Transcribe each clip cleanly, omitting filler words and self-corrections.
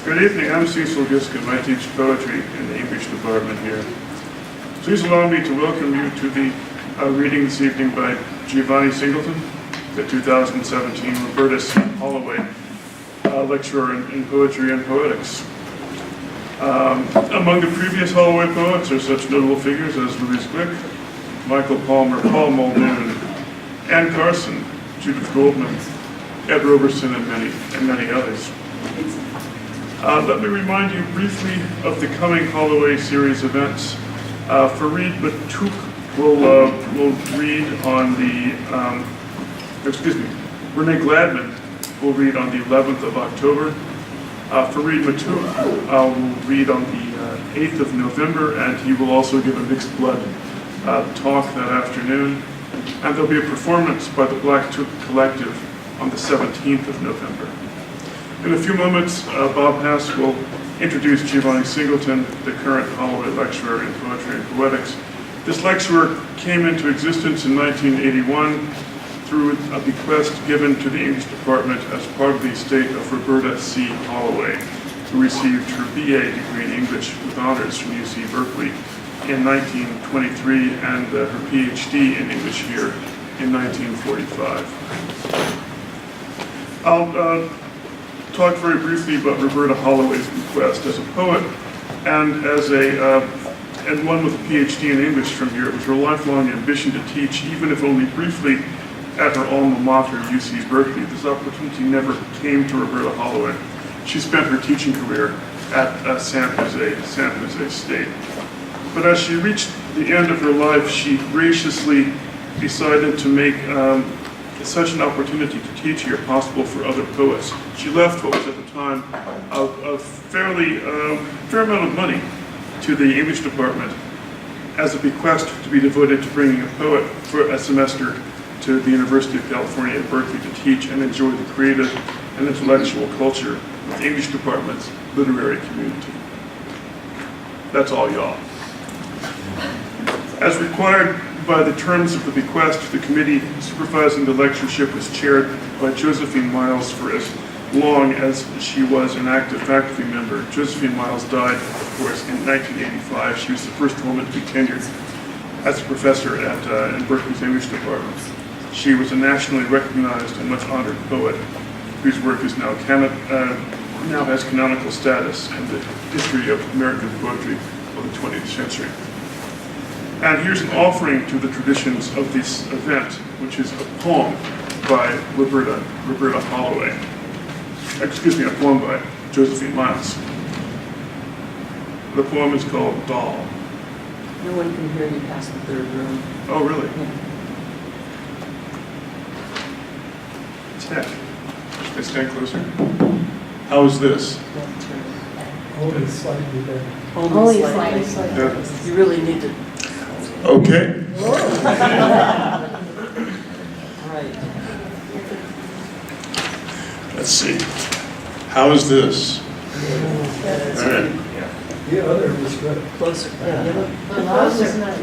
Good evening, I'm Cecil Giskin. I teach poetry in the English department here. Please allow me to welcome you to the reading this evening by Giovanni Singleton, the 2017 Roberta Holloway Lecturer in Poetry and Poetics. Among the previous Holloway poets are such notable figures as Louise Glück, Michael Palmer, Paul Muldoon, Anne Carson, Judith Goldman, Ed Roberson, and many others. Let me remind you briefly of the coming Holloway series events. Fareed Matuk will read on the, Renee Gladman will read on the 11th of October. Fareed Matuk will read on the 8th of November, and he will also give a mixed blood talk that afternoon. And there'll be a performance by the Black Took Collective on the 17th of November. In a few moments, Bob Hass will introduce Giovanni Singleton, the current Holloway Lecturer in Poetry and Poetics. This lecturer came into existence in 1981 through a bequest given to the English department as part of the estate of Roberta C. Holloway, who received her BA degree in English with honors from UC Berkeley in 1923 and her PhD in English here in 1945. I'll talk very briefly about Roberta Holloway's bequest as a poet and as and one with a PhD in English from here. It was her lifelong ambition to teach, even if only briefly, at her alma mater, UC Berkeley. This opportunity never came to Roberta Holloway. She spent her teaching career at San Jose State. But as she reached the end of her life, she graciously decided to make such an opportunity to teach here possible for other poets. She left what was at the time a fair amount of money to the English department as a bequest to be devoted to bringing a poet for a semester to the University of California at Berkeley to teach and enjoy the creative and intellectual culture of the English department's literary community. That's all, y'all. As required by the terms of the bequest, the committee supervising the lectureship was chaired by Josephine Miles for as long as she was an active faculty member. Josephine Miles died, of course, in 1985. She was the first woman to be tenured as a professor in Berkeley's English department. She was a nationally recognized and much honored poet whose work is now has canonical status in the history of American poetry of the 20th century. And here's an offering to the traditions of this event, which is a poem by Roberta Holloway. Excuse me, a poem by Josephine Miles. The poem is called Doll. No one can hear you past the third room. Oh, really? Yeah. Should I stand closer? How is this? Only slightly better. Only slightly. Yeah. You really need to. Okay. Right. Let's see. How is this? That's All right. The other was good. Closer. Yeah. The loud is nice.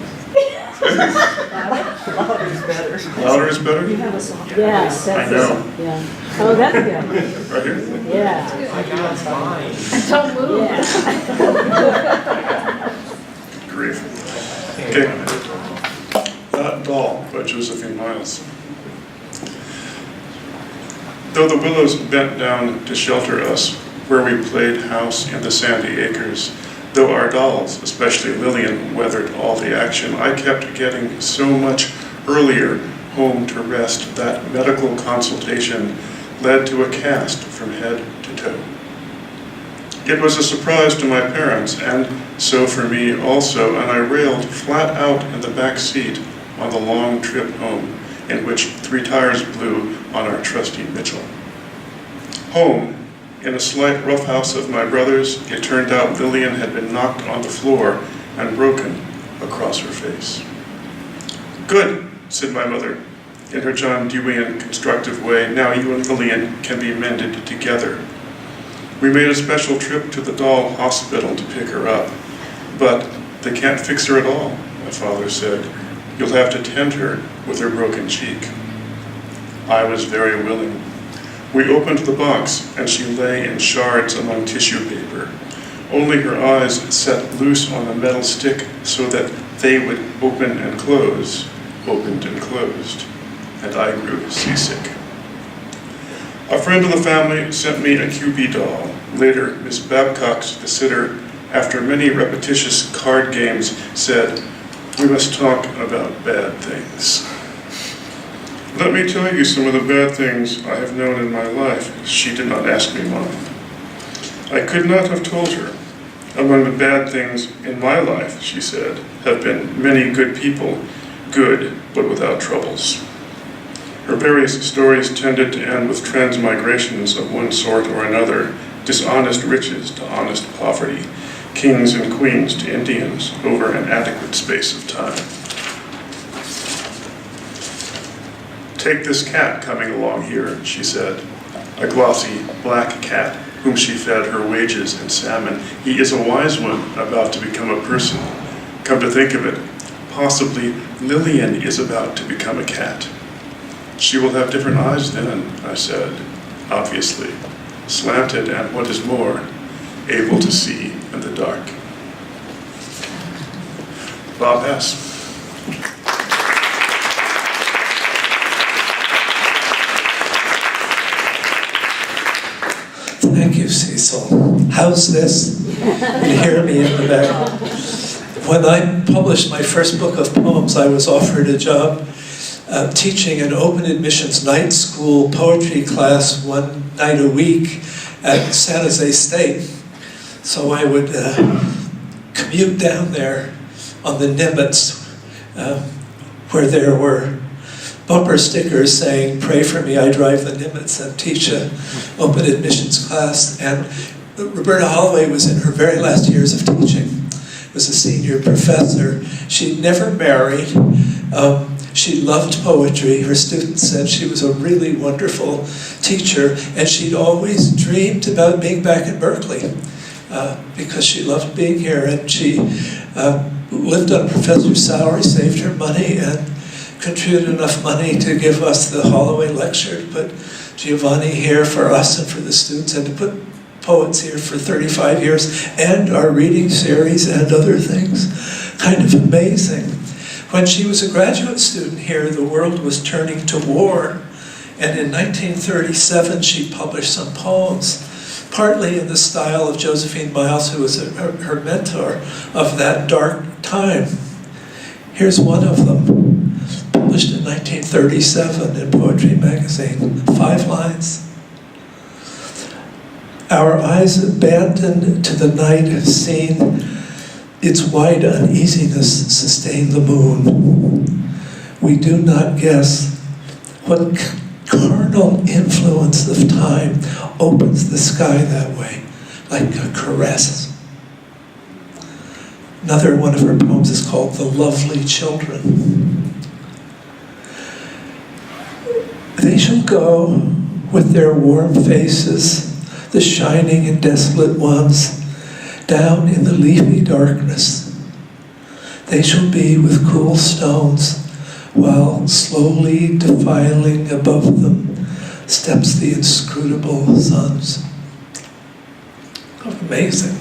Louder is better. Louder is better? You have a softer Yes, voice. that's I know. Yeah. Oh, that's good. Right here? Yeah. Don't move. Yeah. Grief. Okay. Doll by Josephine Miles. Though the willows bent down to shelter us, where we played house in the sandy acres, though our dolls, especially Lillian, weathered all the action, I kept getting so much earlier home to rest that medical consultation led to a cast from head to toe. It was a surprise to my parents, and so for me also, and I railed flat out in the back seat on the long trip home, in which 3 tires blew on our trusty Mitchell. Home, in a slight roughhouse of my brother's, it turned out Lillian had been knocked on the floor and broken across her face. "Good," said my mother, in her John Deweyan constructive way. "Now you and Lillian can be mended together." We made a special trip to the doll hospital to pick her up. "But they can't fix her at all," my father said. "You'll have to tend her with her broken cheek." I was very willing. We opened the box, and she lay in shards among tissue paper. Only her eyes set loose on a metal stick so that they would open and close, opened and closed, and I grew seasick. A friend of the family sent me a Cupid doll. Later, Miss Babcock, the sitter, after many repetitious card games, said, "We must talk about bad things." "Let me tell you some of the bad things I have known in my life." She did not ask me mine. I could not have told her. "Among the bad things in my life," she said, "have been many good people, good but without troubles." Her various stories tended to end with transmigrations of one sort or another, dishonest riches to honest poverty, kings and queens to Indians over an adequate space of time. "Take this cat coming along here," she said, a glossy black cat whom she fed her wages in salmon. "He is a wise one about to become a person. Come to think of it, possibly Lillian is about to become a cat." "She will have different eyes then," I said, obviously, slanted and, what is more, able to see in the dark. Bob S. Thank you, Cecil. How's this? You hear me in the back. When I published my first book of poems, I was offered a job teaching an open admissions night school poetry class one night a week at San Jose State. So I would commute down there on the Nimitz, where there were bumper stickers saying, "Pray for me, I drive the Nimitz," and teach an open admissions class. And Roberta Holloway was in her very last years of teaching, was a senior professor. She'd never married. She loved poetry. Her students said she was a really wonderful teacher, and she'd always dreamed about being back in Berkeley because she loved being here. And she lived on a professor's salary, saved her money, and contributed enough money to give us the Holloway Lecturer, to put Giovanni here for us and for the students, and to put poets here for 35 years, and our reading series and other things. Kind of amazing. When she was a graduate student here, the world was turning to war, and in 1937 she published some poems, partly in the style of Josephine Miles, who was her mentor of that dark time. Here's one of them, published in 1937 in Poetry magazine. 5 lines. "Our eyes abandoned to the night have seen its wide uneasiness sustain the moon. We do not guess what carnal influence of time opens the sky that way, like a caress." Another one of her poems is called "The Lovely Children." "They shall go with their warm faces, the shining and desolate ones, down in the leafy darkness. They shall be with cool stones, while slowly defiling above them steps the inscrutable suns." Amazing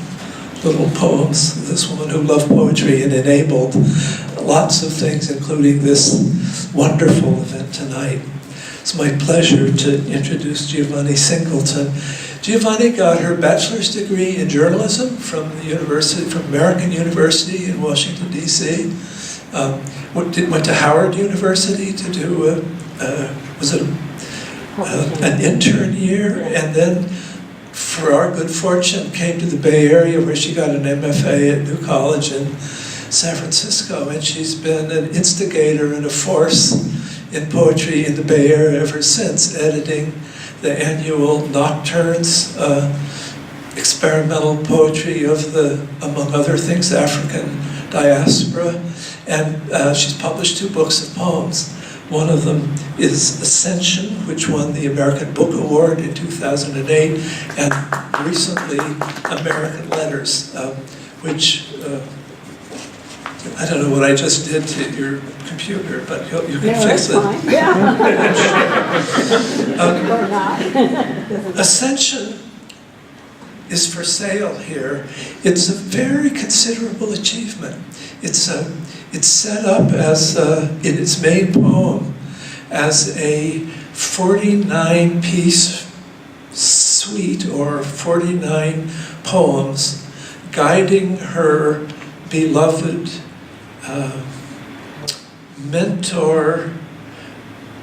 little poems. This woman who loved poetry and enabled lots of things, including this wonderful event tonight. It's my pleasure to introduce Giovanni Singleton. Giovanni got her bachelor's degree in journalism from American University in Washington, D.C. Went to Howard University to do an intern year, and then, for our good fortune, came to the Bay Area, where she got an MFA at New College in San Francisco, and she's been an instigator and a force in poetry in the Bay Area ever since, editing the annual Nocturnes, experimental poetry of the, among other things, African diaspora. And she's published 2 books of poems. One of them is Ascension, which won the American Book Award in 2008, and recently American Letters, which I don't know what I just did to your computer, but you can No, fix that's it. fine. Yeah. Um, Or not. Ascension is for sale here. It's a very considerable achievement. It's set up as in its main poem as a 49-piece suite or 49 poems guiding her beloved mentor,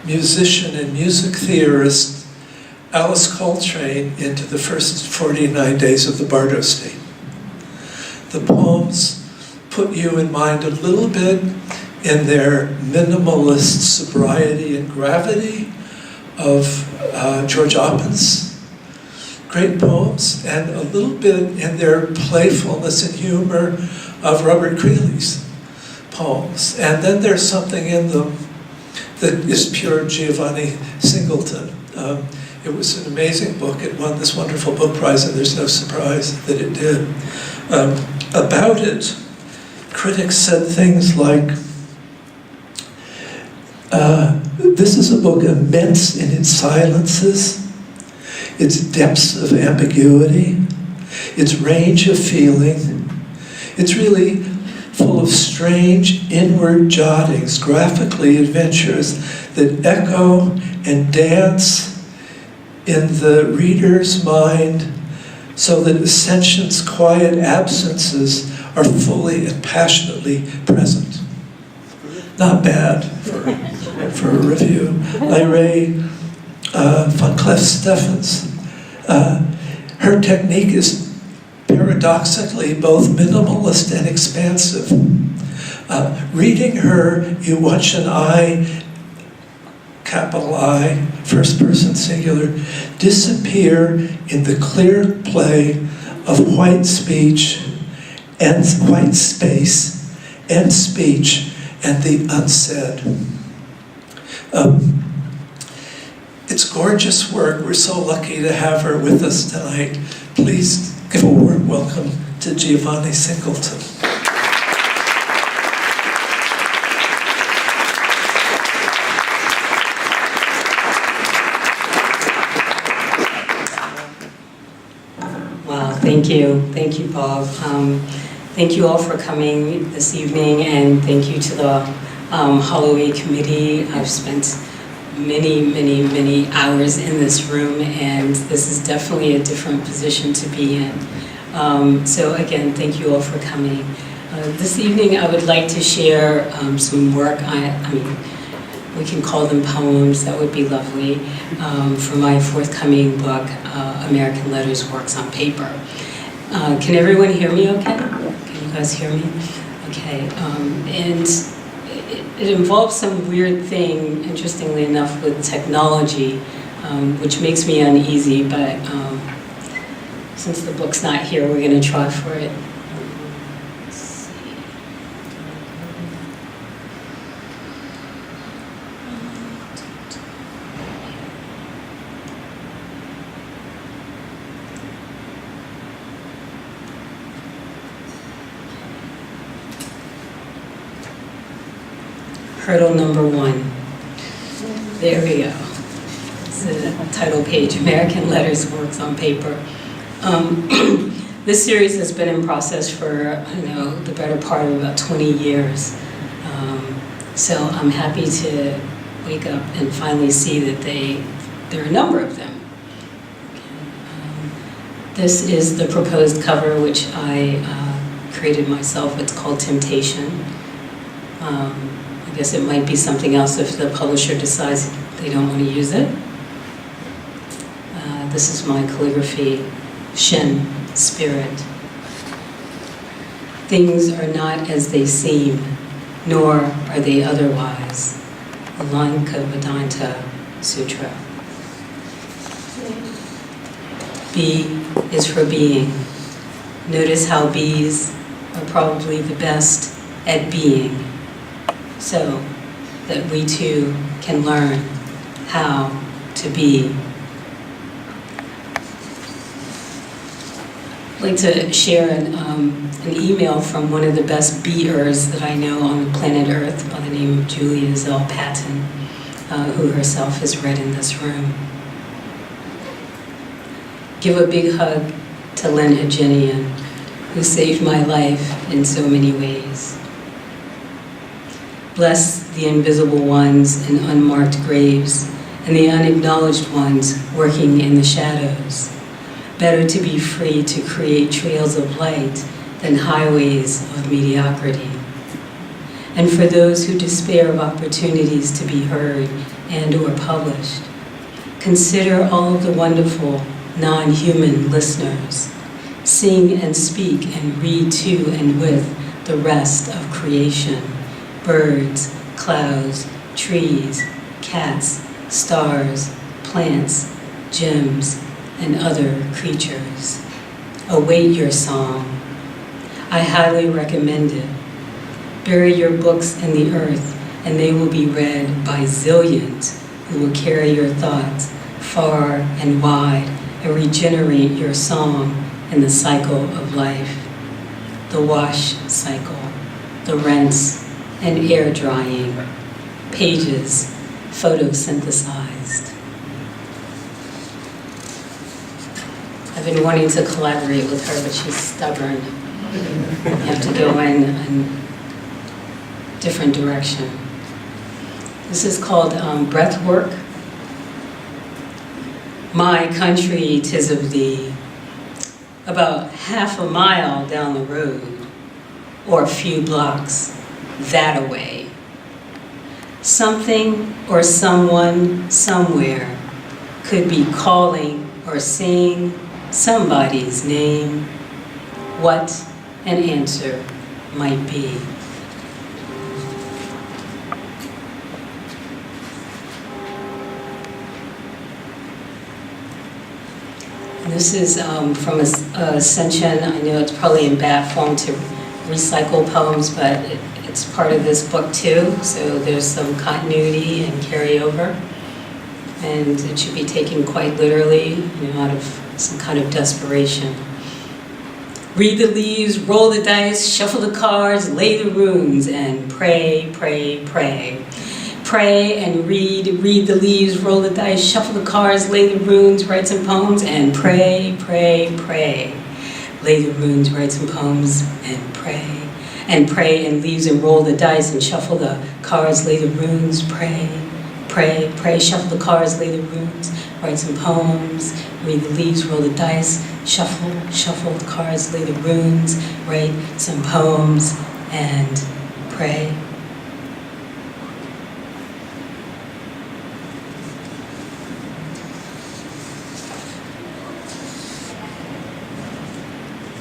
musician and music theorist Alice Coltrane into the first 49 days of the Bardo state. The poems put you in mind a little bit in their minimalist sobriety and gravity of George Oppin's great poems, and a little bit in their playfulness and humor of Robert Creeley's poems. And then there's something in them that is pure Giovanni Singleton. It was an amazing book. It won this wonderful book prize, and there's no surprise that it did. About it, critics said things like, this is a book immense in its silences, its depths of ambiguity, its range of feeling. It's really full of strange inward jottings, graphically adventures that echo and dance in the reader's mind so that Ascension's quiet absences are fully and passionately present. Not bad for a review. Lyrae von Clef-Steffens. Her technique is paradoxically both minimalist and expansive. Reading her, you watch an I, capital I, first person singular, disappear in the clear play of white speech and white space and speech and the unsaid. It's gorgeous work. We're so lucky to have her with us tonight. Please give a warm welcome to Giovanni Singleton. Wow, thank you. Thank you, Bob. Thank you all for coming this evening, and thank you to the Holloway Committee. I've spent many hours in this room, and this is definitely a different position to be in. So again, thank you all for coming. This evening I would like to share some work. I mean, we can call them poems, that would be lovely, for my forthcoming book, American Letters Works on Paper. Can everyone hear me okay? Can you guys hear me? Okay, and it involves some weird thing, interestingly enough, with technology, which makes me uneasy, but since the book's not here, we're going to try for it. Let's see. Hurdle number 1. There we go. It's the title page, American Letters Works on Paper. This series has been in process for, the better part of about 20 years. So I'm happy to wake up and finally see that there are a number of them. This is the proposed cover, which I created myself. It's called Temptation. I guess it might be something else if the publisher decides they don't want to use it. This is my calligraphy, Shen, Spirit. Things are not as they seem, nor are they otherwise. Alanka Vedanta Sutra. B is for being. Notice how bees are probably the best at being, so that we too can learn how to be. I'd like to share an email from one of the best beers that I know on the planet Earth by the name of Julia Zell Patton, who herself has read in this room. Give a big hug to Len Haginian, who saved my life in so many ways. Bless the invisible ones in unmarked graves and the unacknowledged ones working in the shadows. Better to be free to create trails of light than highways of mediocrity. And for those who despair of opportunities to be heard and or published, consider all of the wonderful non-human listeners. Sing and speak and read to and with the rest of creation. Birds, clouds, trees, cats, stars, plants, gems, and other creatures. Await your song. I highly recommend it. Bury your books in the earth, and they will be read by zillions who will carry your thoughts far and wide and regenerate your song in the cycle of life. The wash cycle, the rinse and air drying, pages photosynthesized. I've been wanting to collaborate with her, but she's stubborn. You have to go in a different direction. This is called breath work. My country, 'tis of thee, about half a mile down the road, or a few blocks that away. Something or someone somewhere could be calling or saying somebody's name, what an answer might be. And this is from Ascension. I know it's probably in bad form to recycle poems, but it's part of this book too, so there's some continuity and carryover. And it should be taken quite literally, out of some kind of desperation. Read the leaves, roll the dice, shuffle the cards, lay the runes, and pray, pray, pray. Pray and read the leaves, roll the dice, shuffle the cards, lay the runes, write some poems, and pray, pray, pray. Lay the runes, write some poems, and pray. And pray and leaves and roll the dice and shuffle the cards, lay the runes, pray, pray, pray, shuffle the cards, lay the runes, write some poems, read the leaves, roll the dice, shuffle the cards, lay the runes, write some poems, and pray.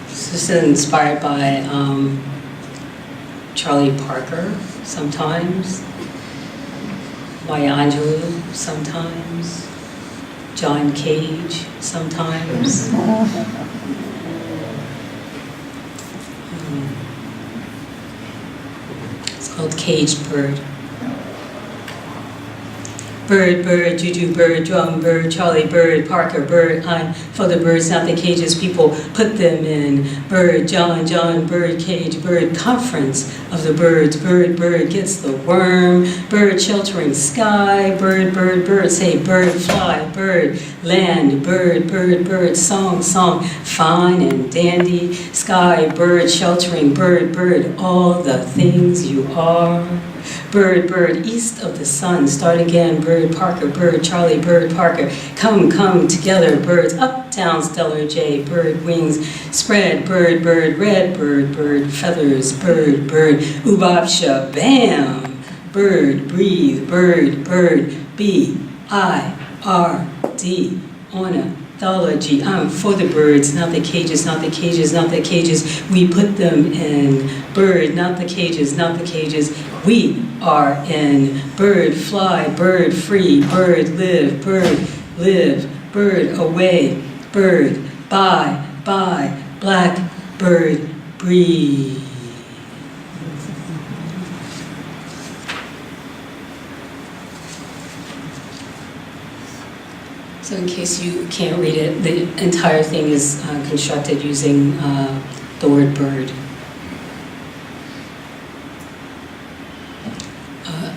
This is inspired by Charlie Parker sometimes, Maya Angelou sometimes, John Cage sometimes. It's called Caged Bird. Bird, bird, juju, bird, drum, bird, Charlie, bird, Parker, bird, I'm for the birds, not the cages people put them in. Bird, John, bird, cage, bird, conference of the birds. Bird, bird gets the worm. Bird, sheltering sky. Bird, bird, bird, say bird, fly. Bird, land. Bird, bird, bird, song, song, fine and dandy. Sky, bird, sheltering, bird, bird, all the things you are. Bird, bird, east of the sun, start again, bird, Parker, bird, Charlie, bird, Parker, come together, birds, uptown, stellar J, bird, wings, spread, bird, bird, red, bird, feathers, bird, oobop, shabam, bird, breathe, bird, B-I-R-D, ornithology, I'm for the birds, not the cages, not the cages, not the cages, we put them in, bird, not the cages, not the cages, we are in, bird, fly, bird, free, bird, live, bird, away, bird, bye, black, bird, breathe. So in case you can't read it, the entire thing is constructed using the word bird.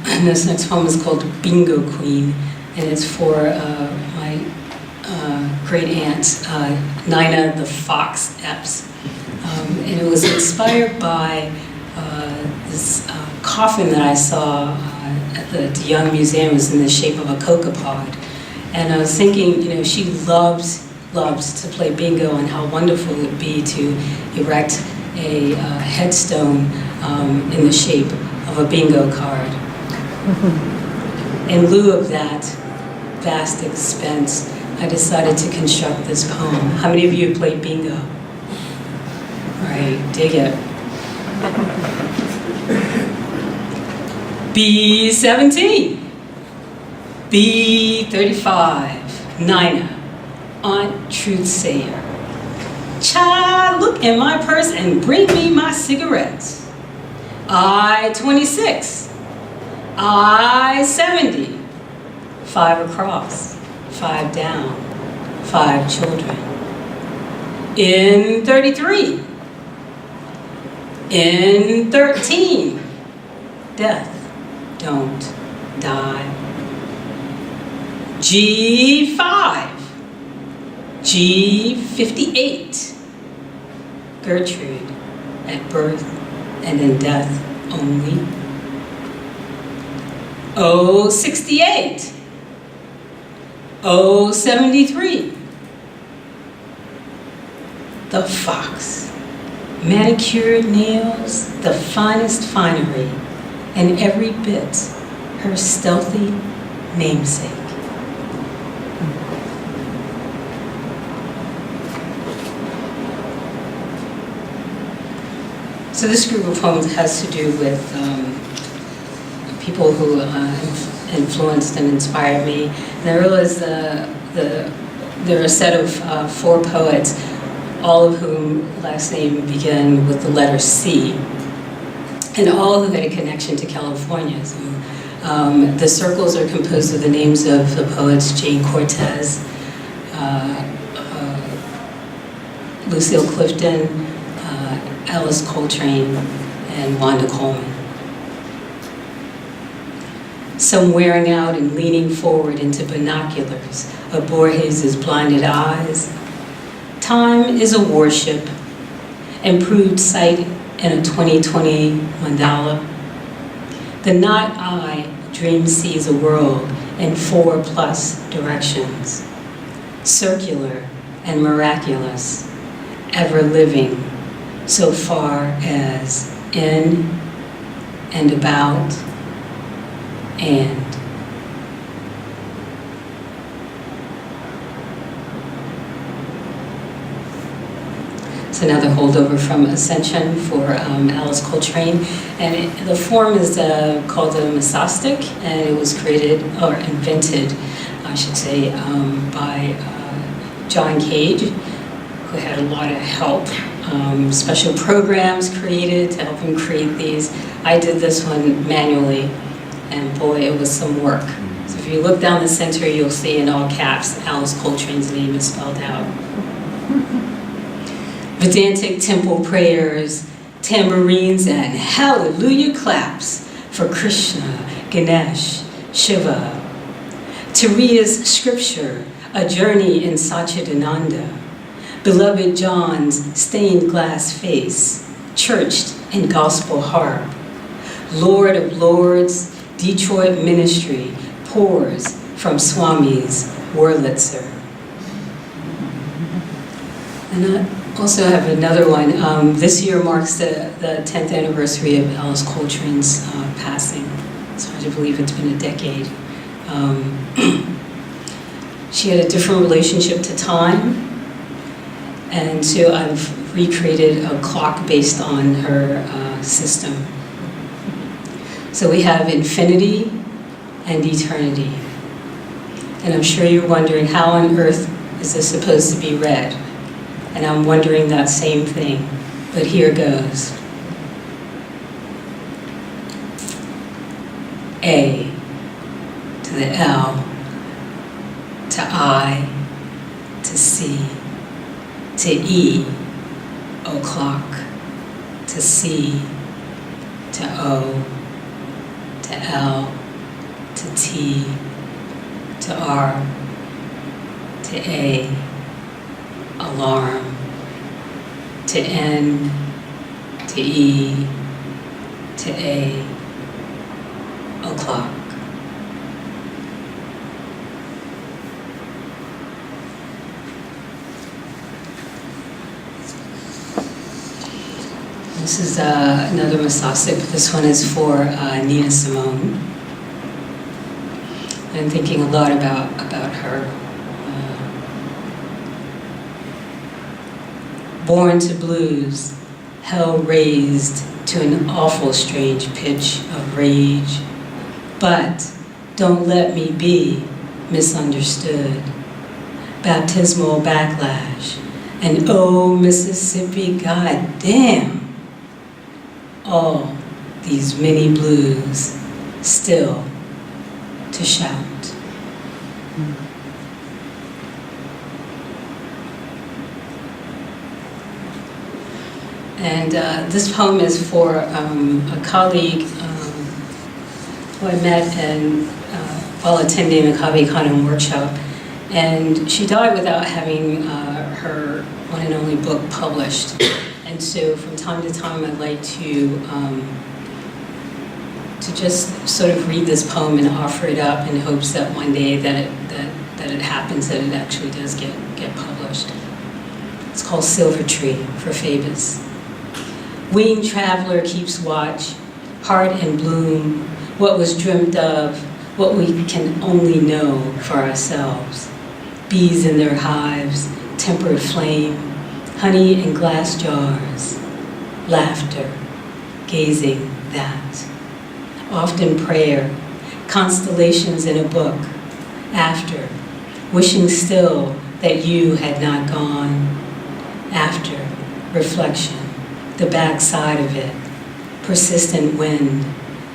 And this next poem is called Bingo Queen, and it's for my great aunt, Nina the Fox Epps. And it was inspired by this coffin that I saw at the Young Museum. It was in the shape of a cocoa pod. And I was thinking, you know, she loves to play bingo, and how wonderful it would be to erect a headstone in the shape of a bingo card. In lieu of that vast expense, I decided to construct this poem. How many of you have played bingo? Right, dig it. B17, B35, Nina, Aunt Truth Sayer. Child, look in my purse and bring me my cigarettes. I-26, I-70, 5 across, 5 down, 5 children. In 33, in 13, death, don't die. G5, G58, Gertrude, at birth and in death only. O68, O73, the fox, manicured nails, the finest finery, and every bit her stealthy namesake. So this group of poems has to do with people who influenced and inspired me. And I realized there are a set of 4 poets, all of whom last name begin with the letter C, and all who had a connection to California. So, the circles are composed of the names of the poets Jane Cortez, Lucille Clifton, Alice Coltrane, and Wanda Coleman. Some wearing out and leaning forward into binoculars of Borges's blinded eyes. Time is a warship, improved sight in a 2020 mandala. The not I dream sees a world in 4+ directions, circular and miraculous, ever living so far as in and about and. It's another holdover from Ascension for Alice Coltrane, and the form is called a mesostic, and it was created, or invented, I should say, by John Cage, who had a lot of help. Special programs created to help him create these. I did this one manually, and boy, it was some work. So if you look down the center, you'll see in all caps, Alice Coltrane's name is spelled out. Vedantic temple prayers, tambourines, and hallelujah claps for Krishna, Ganesh, Shiva. Tariya's scripture, a journey in Satchidananda. Beloved John's stained glass face, churched in gospel harp. Lord of Lords, Detroit ministry pours from Swami's Wurlitzer. And I also have another one. This year marks the 10th anniversary of Alice Coltrane's passing. It's hard to believe it's been a decade. She had a different relationship to time. And so I've recreated a clock based on her system. So we have infinity and eternity. And I'm sure you're wondering, how on earth is this supposed to be read? And I'm wondering that same thing, but here goes. A to the L to I, to C, to E, o'clock, to C, to O, to L, to T, to R, to A, alarm, to N, to E, to A, o'clock. This is another Masasik, but this one is for Nina Simone. I'm thinking a lot about her. Born to blues, hell raised to an awful strange pitch of rage. But don't let me be misunderstood. Baptismal backlash. And oh, Mississippi, goddamn. All these many blues still to shout. And this poem is for a colleague who I met while attending a Kavi Khanum workshop. And she died without having her one and only book published. And so from time to time I'd like to just sort of read this poem and offer it up in hopes that one day that it happens, that it actually does get published. It's called Silver Tree for Phoebus. Winged traveler keeps watch, heart in bloom, what was dreamt of, what we can only know for ourselves. Bees in their hives, tempered flame, honey in glass jars, laughter, gazing that. Often prayer, constellations in a book, after, wishing still that you had not gone, after, reflection, the backside of it, persistent wind,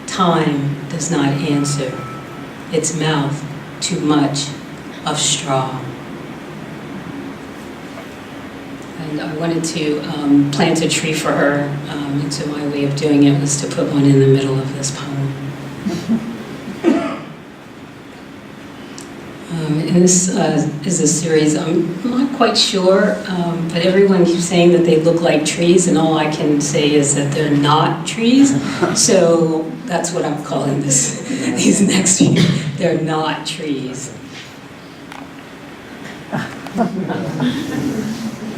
time does not answer, its mouth too much of straw. And I wanted to plant a tree for her, and so my way of doing it was to put one in the middle of this poem. And this is a series, I'm not quite sure, but everyone keeps saying that they look like trees, and all I can say is that they're not trees. So that's what I'm calling these next few. They're not trees.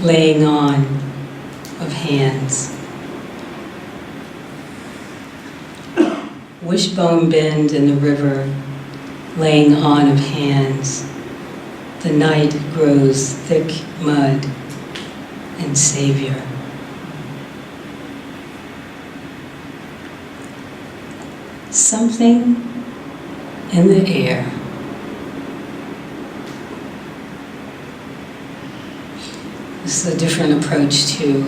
Laying on of hands. Wishbone bend in the river, laying on of hands. The night grows thick mud and savior. Something in the air. This is a different approach to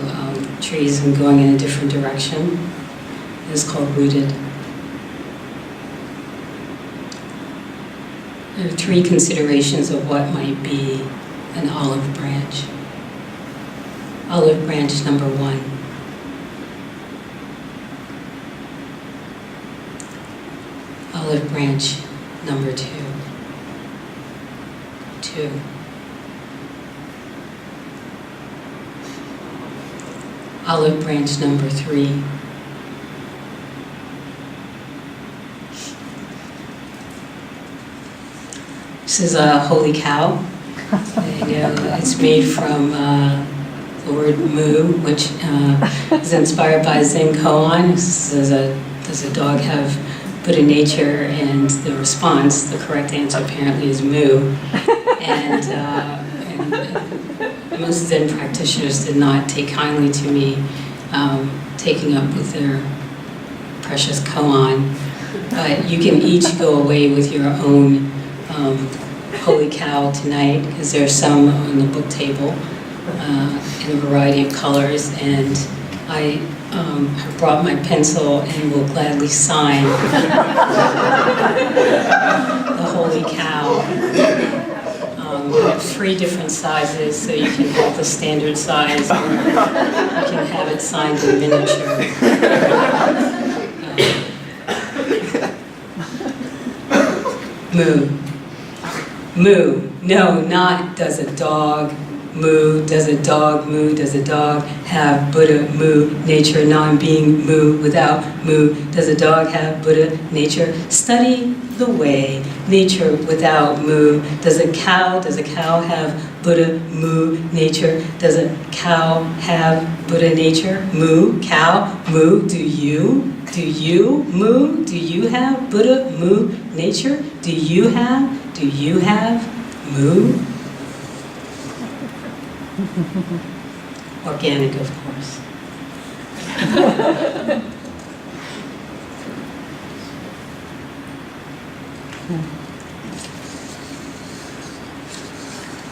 trees and going in a different direction. It's called Rooted. There are three considerations of what might be an olive branch. Olive branch number 1. Olive branch number 2. 2. Olive branch number 3. This is a holy cow. It's made from the word mu, which is inspired by Zen koan. Does a dog have Buddha nature? And the response, the correct answer apparently is mu. And most Zen practitioners did not take kindly to me taking up with their precious koan. But you can each go away with your own holy cow tonight, because there's some on the book table in a variety of colors, and I have brought my pencil and will gladly sign the holy cow. We have 3 different sizes, so you can have the standard size, or you can have it signed in miniature. Moo. Moo. No, not does a dog moo, does a dog moo, does a dog have Buddha moo, nature, non-being moo, without moo, does a dog have Buddha nature? Study the way, nature without moo. Does a cow have Buddha moo nature? Does a cow have Buddha nature? Moo, cow, moo, do you? Do you moo? Do you have Buddha moo nature? Do you have moo? Organic, of course.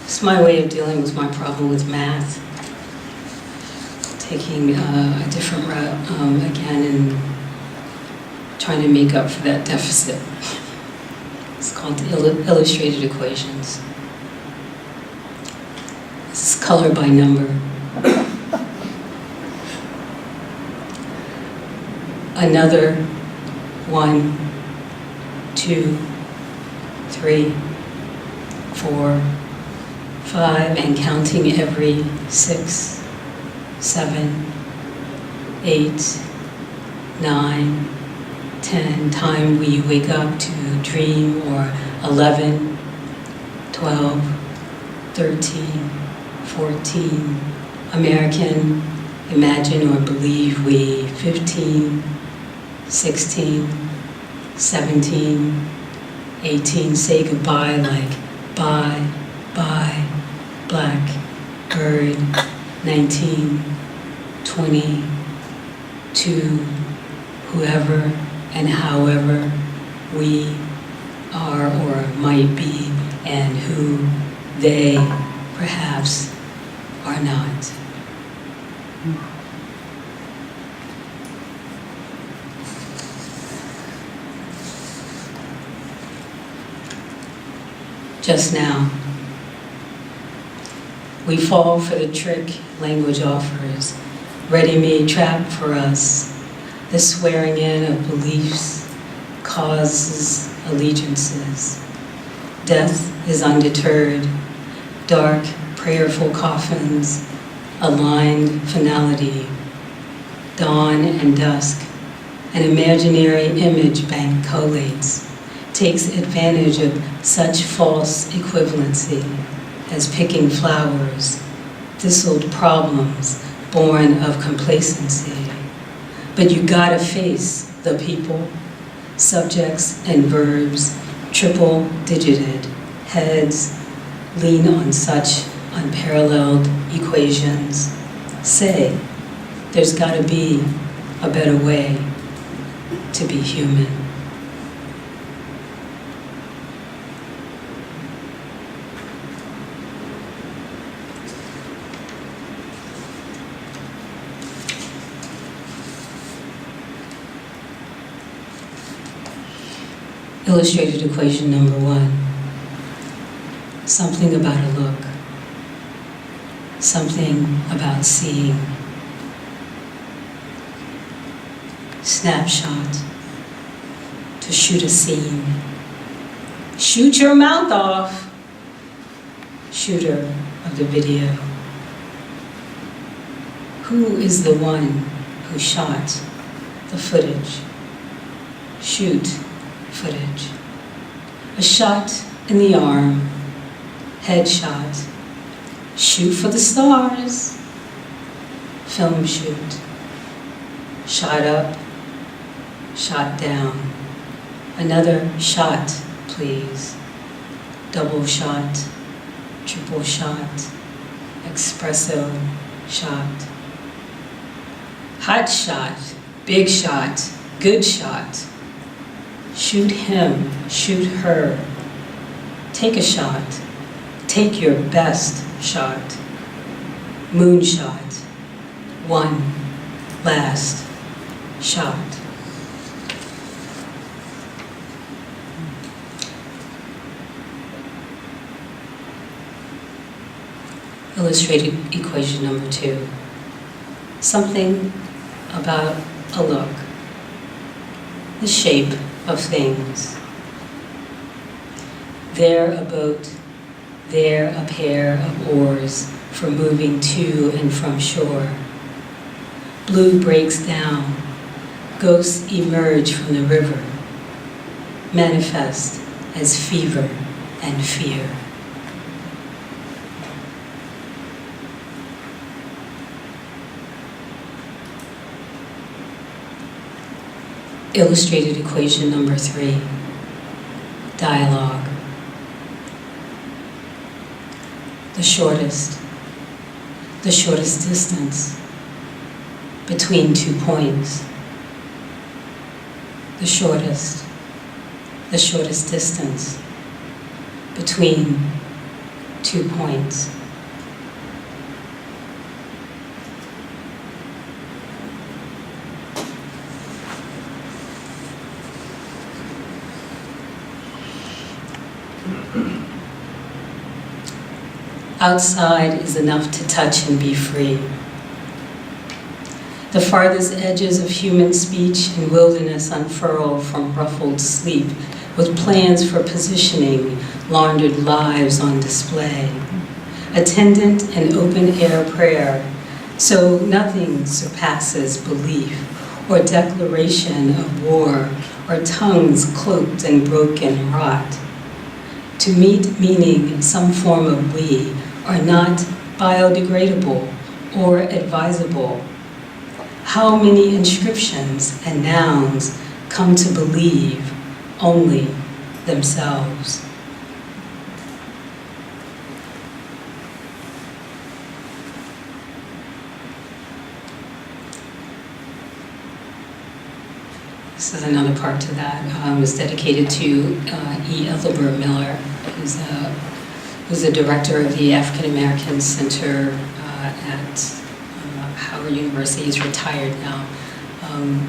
It's my way of dealing with my problem with math. Taking a different route again and trying to make up for that deficit. It's called illustrated equations. This is color by number. Another 1, 2, 3, 4, 5, and counting every 6, 7, 8, 9, 10 time we wake up to dream, or 11, 12, 13, 14, American, imagine or believe we, 15, 16, 17, 18, say goodbye like bye, bye, black, bird, 19, 20, 2, whoever and however we are or might be, and who they perhaps are not. Just now, we fall for the trick language offers, ready-made trap for us, the swearing in of beliefs, causes, allegiances. Death is undeterred, dark, prayerful coffins, aligned finality, dawn and dusk, an imaginary image bank collates, takes advantage of such false equivalency as picking flowers, thistled problems born of complacency. But you gotta face the people, subjects and verbs, triple digited, heads, lean on such unparalleled equations. Say, there's gotta be a better way to be human. Illustrated equation number 1. Something about a look. Something about seeing. Snapshot. To shoot a scene. Shoot your mouth off. Shooter of the video. Who is the one who shot the footage? Shoot footage. A shot in the arm, headshot. Shoot for the stars. Film shoot. Shot up, shot down. Another shot, please. Double shot, triple shot, espresso shot. Hot shot, big shot, good shot. Shoot him, shoot her. Take a shot. Take your best shot. Moonshot. One last shot. Illustrated equation number 2. Something about a look, the shape of things. There a boat, there a pair of oars for moving to and from shore. Blue breaks down, ghosts emerge from the river, manifest as fever and fear. Illustrated equation number 3, dialogue. The shortest distance between 2 points. The shortest distance between 2 points. Outside is enough to touch and be free. The farthest edges of human speech and wilderness unfurl from ruffled sleep, with plans for positioning laundered lives on display. Attendant and open-air prayer, so nothing surpasses belief, or declaration of war, or tongues cloaked and broken rot. To meet meaning in some form of we are not biodegradable or advisable. How many inscriptions and nouns come to believe only themselves? This is another part to that. It's dedicated to E. Ethelbert Miller, who's the director of the African American Center at Howard University. He's retired now. And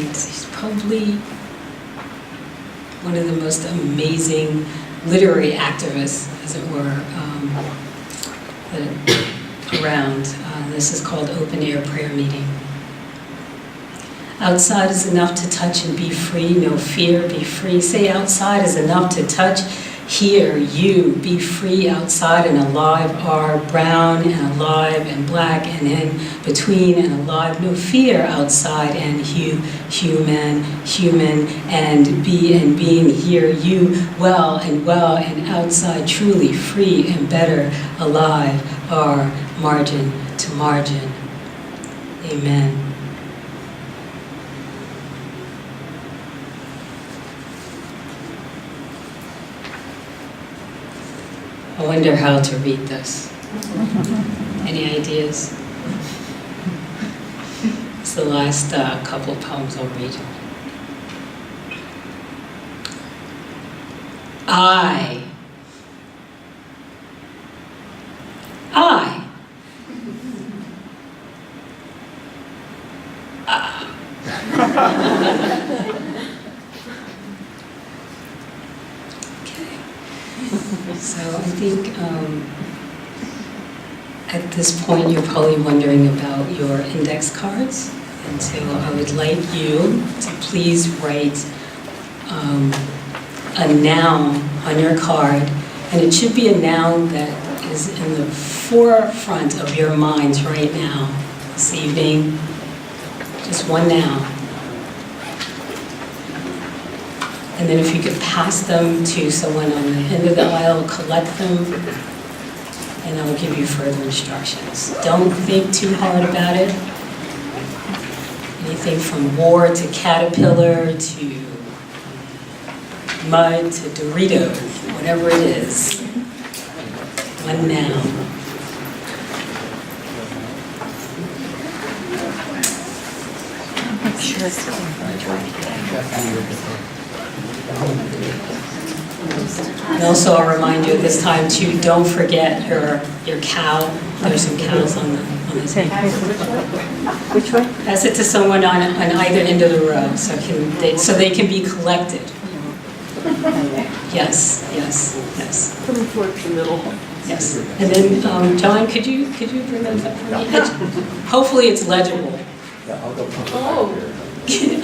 he's probably one of the most amazing literary activists, as it were, around. This is called Open Air Prayer Meeting. Outside is enough to touch and be free, no fear, be free. Say outside is enough to touch. Here, you, be free. Outside and alive are brown and alive and black and in between and alive. No fear outside and human and being here. You, well and outside, truly free and better alive are margin to margin. Amen. I wonder how to read this. Any ideas? It's the last couple of poems I'll read. I. So I think at this point you're probably wondering about your index cards, and so I would like you to please write a noun on your card, and it should be a noun that is in the forefront of your minds right now, this evening. Just one noun. And then if you could pass them to someone on the end of the aisle, collect them, and I will give you further instructions. Don't think too hard about it. Anything from war to caterpillar to mud to Dorito, whatever it is. One noun. And also I'll remind you at this time too, don't forget your cow. There's some cows on the table. Which way? Pass it to someone on either end of the row so they can be collected. Yes. Coming towards the middle. Yes. And then, John, could you bring that up for me? Hopefully it's legible.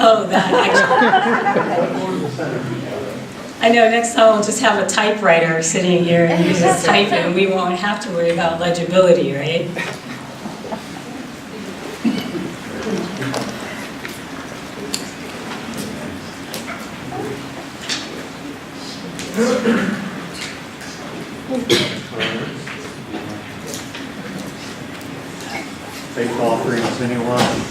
Oh, that actually. I know, next time we'll just have a typewriter sitting here and you just type it and we won't have to worry about legibility, right? Faith offerings, anyone?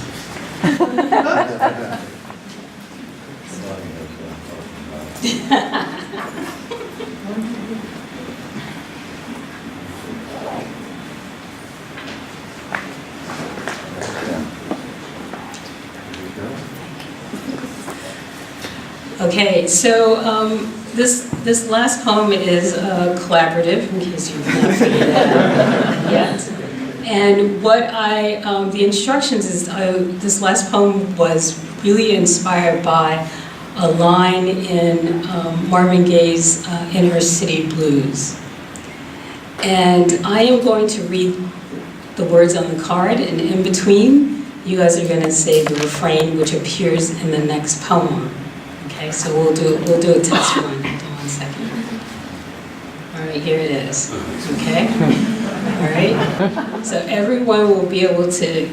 Okay, so this last poem is collaborative, in case you've not figured that out yet. And what the instructions is, this last poem was really inspired by a line in Marvin Gaye's Inner City Blues. And I am going to read the words on the card, and in between, you guys are going to say the refrain, which appears in the next poem. Okay, so we'll do a test run. Hold on 1 second. All right, here it is. Okay. All right. So everyone will be able to,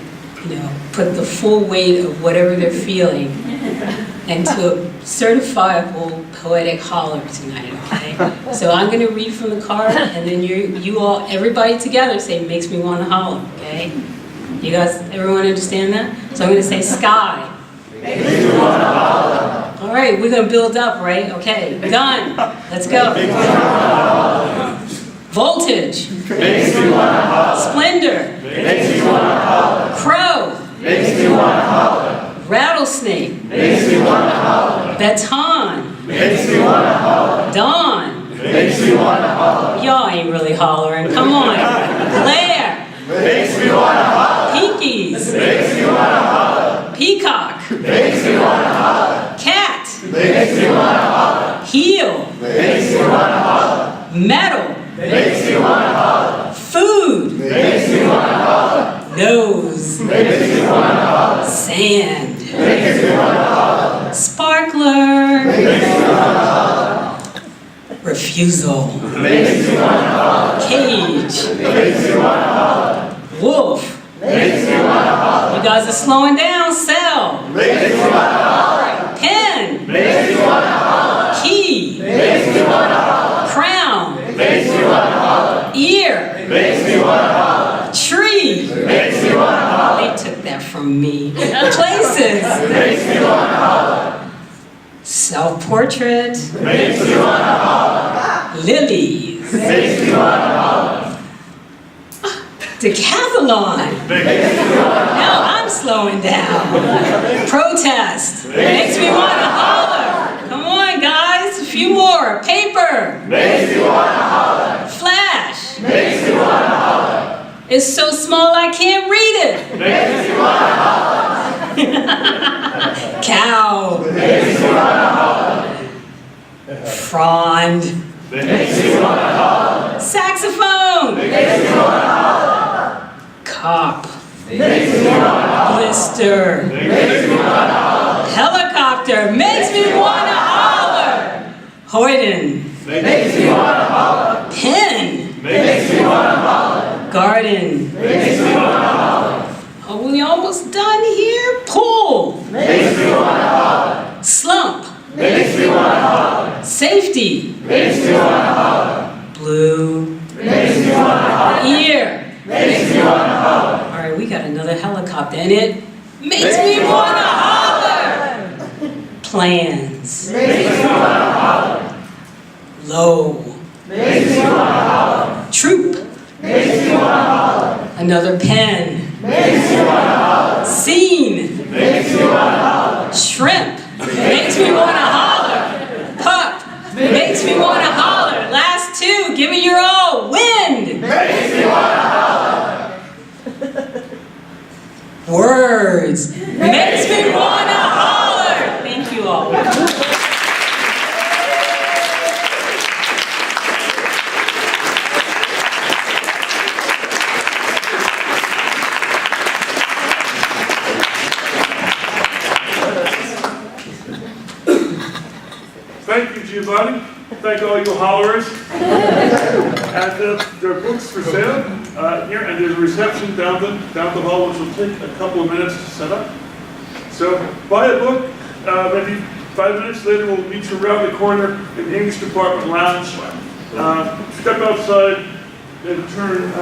put the full weight of whatever they're feeling into a certifiable poetic holler tonight. Okay. So I'm going to read from the card, and then you all, everybody together, say "makes me want to holler." Okay. You guys, everyone understand that? So I'm going to say "sky." Makes me want to holler. All right, we're going to build up, right? Okay, gun, let's go. Voltage. Makes me want to holler. Splendor. Makes me want to holler. Crow. Makes me want to holler. Rattlesnake. Makes me want to holler. Baton. Makes me want to holler. Dawn. Makes me want to holler. Y'all ain't really hollering, come on. Glare. Makes me want to holler. Pinkies. Makes me want to holler. Peacock. Makes me want to holler. Cat. Makes me want to holler. Heel. Makes me want to holler. Metal. Makes me want to holler. Food. Makes me want to holler. Nose. Makes me want to holler. Sand. Makes me want to holler. Sparkler. Makes me want to holler. Refusal. Makes me want to holler. Cage. Makes me want to holler. Wolf. Makes me want to holler. You guys are slowing down. Cell. Makes me want to holler. Pen. Makes me want to holler. Key. Makes me want to holler. Crown. Makes me want to holler. Ear. Makes me want to holler. Tree. Makes me want to holler. They took that from me. Places. Makes me want to holler. Self-portrait. Makes me want to holler. Lilies. Makes me want to holler. Decathlon. Now I'm slowing down. Protest. Makes me want to holler. Come on, guys. A few more. Paper. Makes me want to holler. Flash. Makes me want to holler. It's so small I can't read it. Makes me want to holler. Cow. Makes me want to holler. Frond. Makes me want to holler. Saxophone. Makes me want to holler. Cop. Makes me want to holler. Blister. Makes me want to holler. Helicopter. Makes me want to holler. Hoyden. Makes me want to holler. Pen. Makes me want to holler. Garden. Makes me want to holler. Are we almost done here? Pool. Makes me want to holler. Slump. Makes me want to holler. Safety. Makes me want to holler. Blue. Makes me want to holler. Ear. Makes me want to holler. All right, we got another helicopter, and it makes me want to holler. Plans. Makes me want to holler. Low. Makes me want to holler. Troop. Makes me want to holler. Another pen. Makes me want to holler. Scene. Makes me want to holler. Shrimp. Makes me want to holler. Pup. Makes me want to holler. Last two. Give it your all. Wind. Makes me want to holler. Words. Makes me want to holler. Thank you all. Giovanni. Thank all you Hollowers. And there are books for sale here, and there's a reception down the hall, which will take a couple of minutes to set up. So buy a book. Maybe 5 minutes later, we'll meet you around the corner in the English Department Lounge. Step outside and turn.